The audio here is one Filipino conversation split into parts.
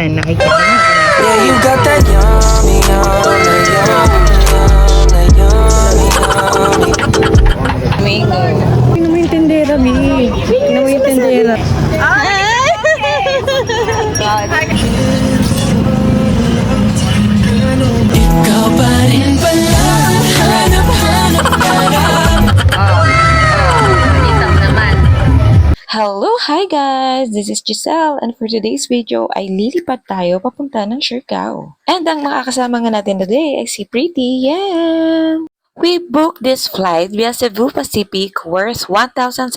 Nakikita mo. Yeah, you got that yummy, yummy, yummy, yummy, yummy. Mango. Tingnan mo yung tendera, B. Tingnan mo yung tendera. Ikaw pa rin pala ang hanap, hanap, hanap. Hello! Hi guys! This is Giselle and for today's video ay lilipat tayo papunta ng Siargao. And ang makakasama nga natin today ay si Pretty. Yan! We booked this flight via Cebu Pacific worth 1,702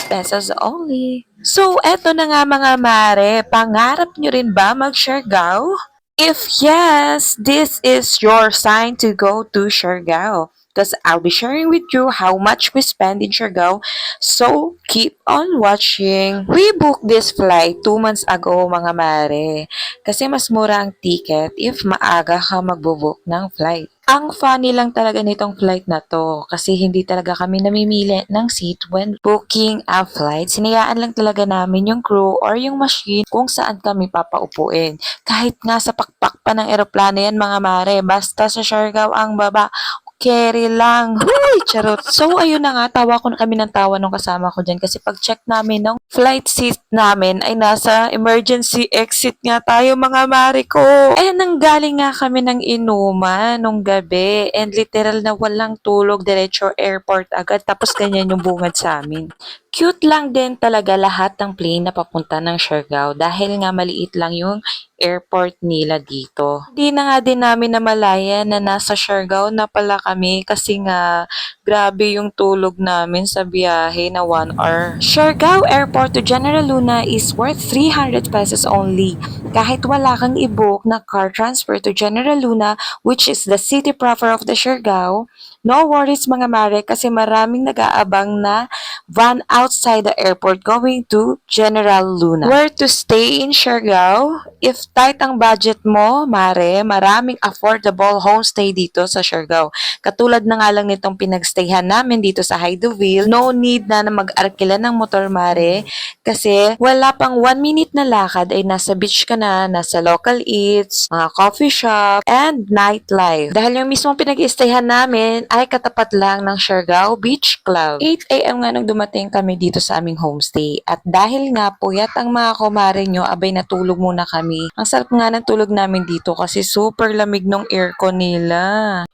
pesos only. So, eto na nga mga mare, pangarap nyo rin ba mag-Siargao? If yes, this is your sign to go to Siargao. Because I'll be sharing with you how much we spend in Siargao. So, keep on watching. We booked this flight 2 months ago, mga mare. Kasi mas mura ang ticket if maaga ka magbo-book ng flight. Ang funny lang talaga nitong flight na to kasi hindi talaga kami namimili ng seat when booking a flight. Sinayaan lang talaga namin yung crew or yung machine kung saan kami papaupuin. Kahit nga sa pakpak pa ng eroplano yan mga mare, basta sa Siargao ang baba, carry lang. Huy! Charot. So, ayun na nga, tawa ko na kami ng tawa nung kasama ko dyan kasi pag-check namin ng flight seat namin ay nasa emergency exit nga tayo mga mare ko. Eh, nanggaling nga kami ng inuman nung gabi and literal na walang tulog, diretso airport agad tapos ganyan yung bungad sa amin. Cute lang din talaga lahat ng plane na papunta ng Siargao dahil nga maliit lang yung airport nila dito. Hindi na nga din namin namalayan na nasa Siargao na pala kami kasi nga grabe yung tulog namin sa biyahe na 1 hour. Siargao Airport to General Luna is worth 300 pesos only. Kahit wala kang i-book na car transfer to General Luna which is the city proper of the Siargao, no worries mga mare kasi maraming nag-aabang na van outside the airport going to General Luna. Where to stay in Siargao? If tight ang budget mo, mare, maraming affordable homestay dito sa Siargao. Katulad na nga lang nitong pinagstayhan namin dito sa Hideaway. No need na mag-arkila ng motor, mare, kasi wala pang 1 minute na lakad ay nasa beach ka na, nasa local eats, mga coffee shop, and nightlife. Dahil yung mismong pinag-istayhan namin ay katapat lang ng Siargao Beach Club. 8 a.m. nga nung dumating kami dito sa aming homestay. At dahil nga puyat ang mga kumare nyo, abay natulog muna kami. Ang sarap nga ng tulog namin dito kasi super lamig ng aircon nila.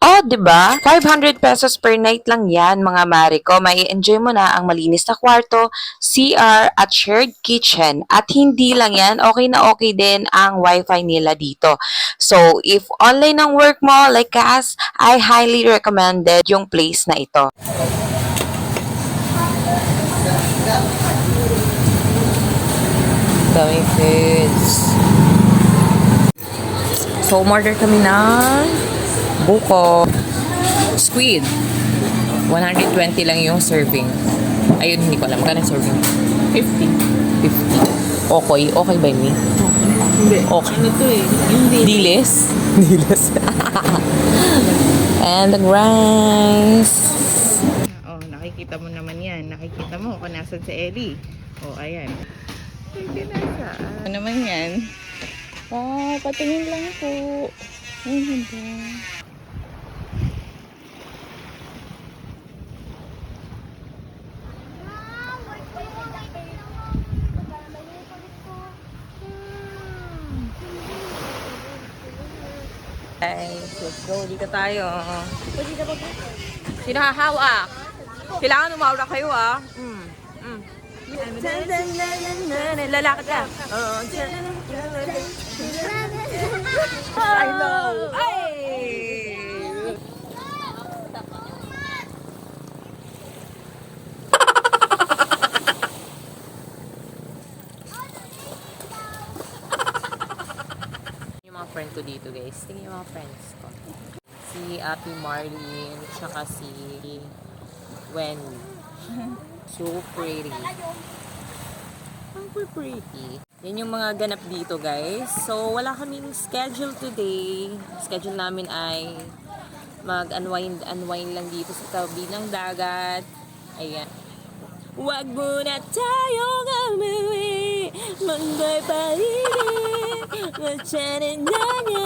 Oh, 'di ba? 500 pesos per night lang 'yan, mga mare ko. May enjoy mo na ang malinis na kwarto, CR at shared kitchen. At hindi lang 'yan, okay na okay din ang wifi nila dito. So, if online ang work mo like us, I highly recommended yung place na ito. Daming foods. So, umorder kami ng buko. Squid. 120 lang yung serving. Ayun, hindi ko alam. Magkano yung serving? 50. 50. Okay. Okay ba yun? Hindi. Okay. Ano to eh? Yung dilis. Dilis. And the rice. Oh, nakikita mo naman yan. Nakikita mo kung nasan si Ellie. Oh, ayan. Hindi nasaan. Ano naman yan? Oh, patingin lang po. Ay, hindi. Ay, let's go. Dito tayo. Sino hahawak? Kailangan umawak kayo ah. Lalakad ka. I know. Ay! Yung mga friend ko dito guys. Tingnan yung mga friends ko. Si Ate Marlene, tsaka si Wendy. So pretty. Super pretty. Yan yung mga ganap dito guys. So wala kaming schedule today. Schedule namin ay mag-unwind lang dito sa tabi ng dagat. Ayan. Wag muna tayong umuwi, magbaybayin. 잔인하냐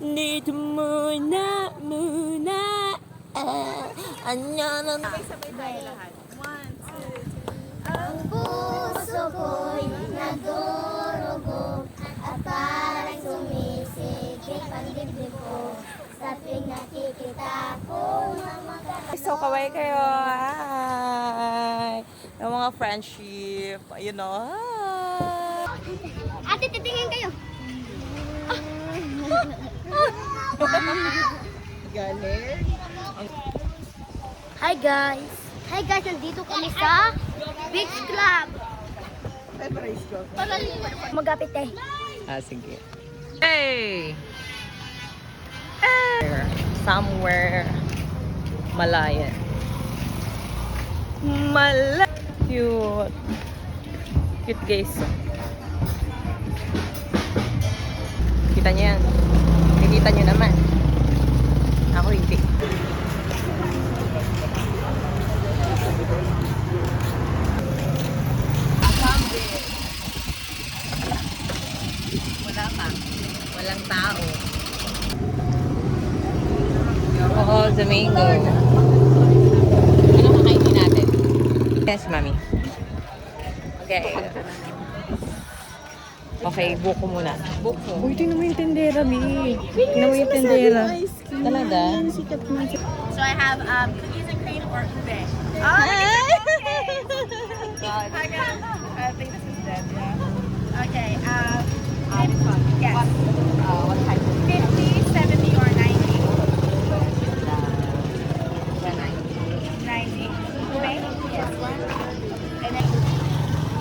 dito muna 안녕은 Ang puso ko'y nagdurugo at parang sumisigit ang dibdib ko sa tuwing nakikita ko ng mga so kaway kayo. Hi! Yung mga friendship. You know. Hi! Ate, titingin kayo! Galing. Hi guys! Hi guys, nandito kami sa Beach Club! Magapit eh. Sige. Hey! Somewhere Malayan. Cute. Cute guys. Kita niyo yan. Nakikita niyo naman. Ako hindi. Wala pa. Walang tao. Oo, Domingo. Ano kakainin natin? Yes, mami. Okay. Okay, buko muna. Buko. Uy, tingnan mo yung tendera, Mi. Tingnan mo yung tendera. Talaga? So I have cookies and cream or ube. I think this is dead, yeah. Okay, yes. What type? 50, 70, or 90? 90. Ube? Yes. And then,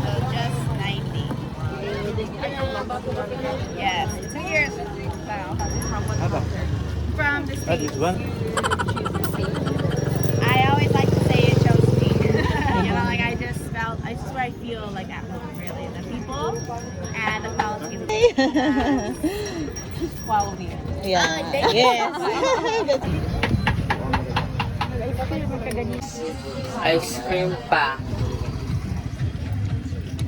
so just 90. Yes, 2 years now. From the States. I always like to say it shows me. You know, like I just where I feel like at home, really. The people and the quality of quality. Yeah. Yes. Ice cream pa.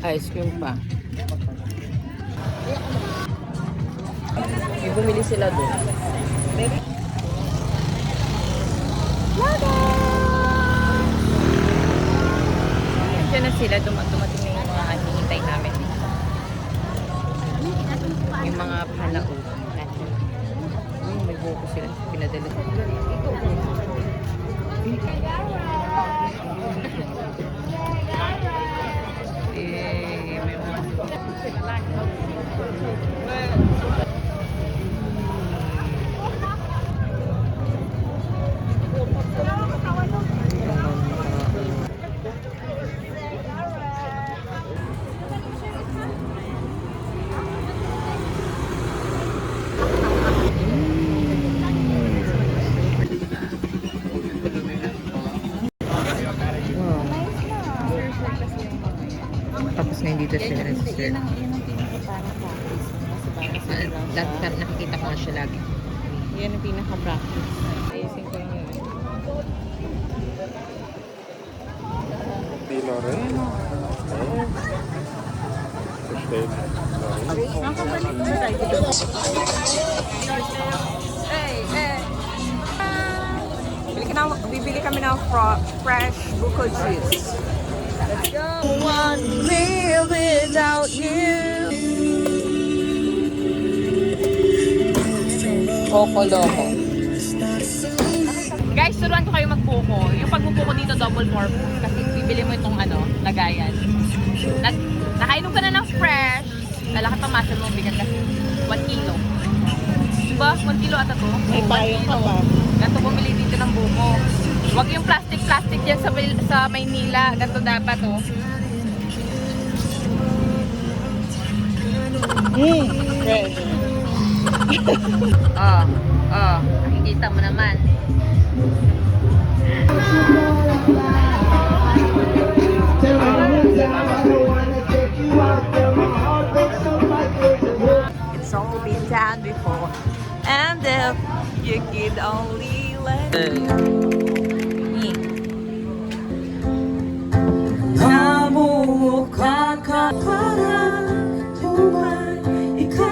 Ice cream pa. May bumili sila doon. Diyan na sila, dumating na yung mga hinihintay namin. Yung mga palaog. May buko sila. Pinadala. May mga tapos na yung dito sila sa sir. Dati nakikita ko nga siya lagi. Yan ang pinaka-practice. Ayusin ko yun. Di Lorena. Bibili kami ng fresh buko juice. Let's go! One meal without you. Coco Loco. Guys, turuan ko kayo magbuko. Yung pagbubuko dito, double purpose. Kasi bibili mo itong lagayan. Nakainom ka na ng fresh. Lalakad pa muscle mo bigat kasi 1 kilo. Diba? 1 kilo ata to? Ay, 1 kilo. Ganito bumili dito ng buko. Huwag yung plastic dyan sa Maynila. Ganito dapat Fresh. Nakikita mo naman. It's all been done before. And if you could only let Kamu katakan Tuhan ikan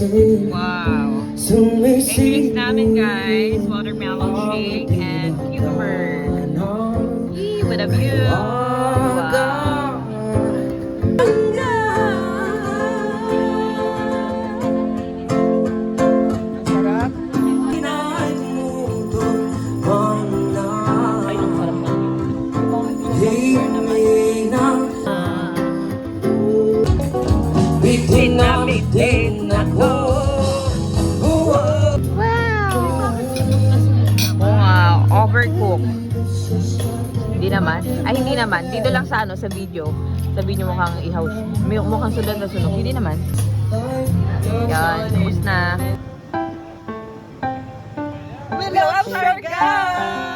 Wow. English namin guys, watermelon shake and cucumber. Yee, with a view. Wow. Pinamitin ako. Wow, overcooked. Hindi naman. Ay, hindi naman. Dito lang sa ano, sa video. Sa video mukhang ihaw. Mukhang sudan na sunog. Hindi naman. Yan, tapos na. We love Siargao!